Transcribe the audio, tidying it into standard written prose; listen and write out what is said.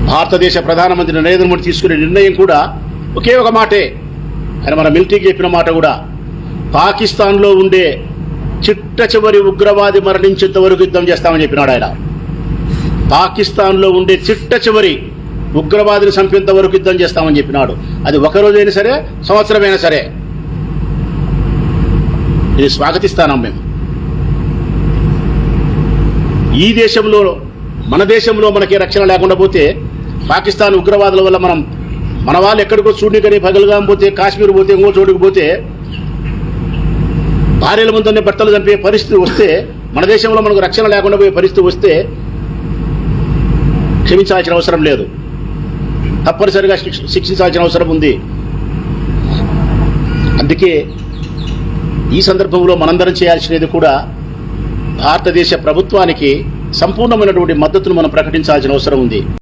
భారతదేశ ప్రధానమంత్రి నరేంద్ర మోడీ తీసుకునే నిర్ణయం కూడా ఒకే ఒక మాటే. ఆయన మన మిలిటరీకి చెప్పిన మాట కూడా, పాకిస్తాన్లో ఉండే చిట్ట చివరి ఉగ్రవాది మరణించేంత వరకు యుద్ధం చేస్తామని చెప్పినాడు ఆయన. పాకిస్తాన్లో ఉండే చిట్ట చివరి ఉగ్రవాదిని చంపేంత వరకు యుద్ధం చేస్తామని చెప్పినాడు. అది ఒక రోజైనా సరే, సంవత్సరమైనా సరే. ఇది స్వాగతిస్తాం మేము. ఈ దేశంలో, మన దేశంలో మనకి రక్షణ లేకుండా పోతే, పాకిస్తాన్ ఉగ్రవాదుల వల్ల మన వాళ్ళు ఎక్కడికో చూడని పగలుగా పోతే, కాశ్మీర్ పోతే, ఇంకో చోటుకు పోతే, భార్యల ముందునే భర్తలు చంపే పరిస్థితి వస్తే, మన దేశంలో మనకు రక్షణ లేకుండా పోయే పరిస్థితి వస్తే క్షమించాల్సిన అవసరం లేదు, తప్పనిసరిగా శిక్షించాల్సిన అవసరం ఉంది. అందుకే ఈ సందర్భంలో మనందరం చేయాల్సినది కూడా, భారతదేశ ప్రభుత్వానికి సంపూర్ణమైనటువంటి మద్దతును మనం ప్రకటించాల్సిన అవసరం ఉంది.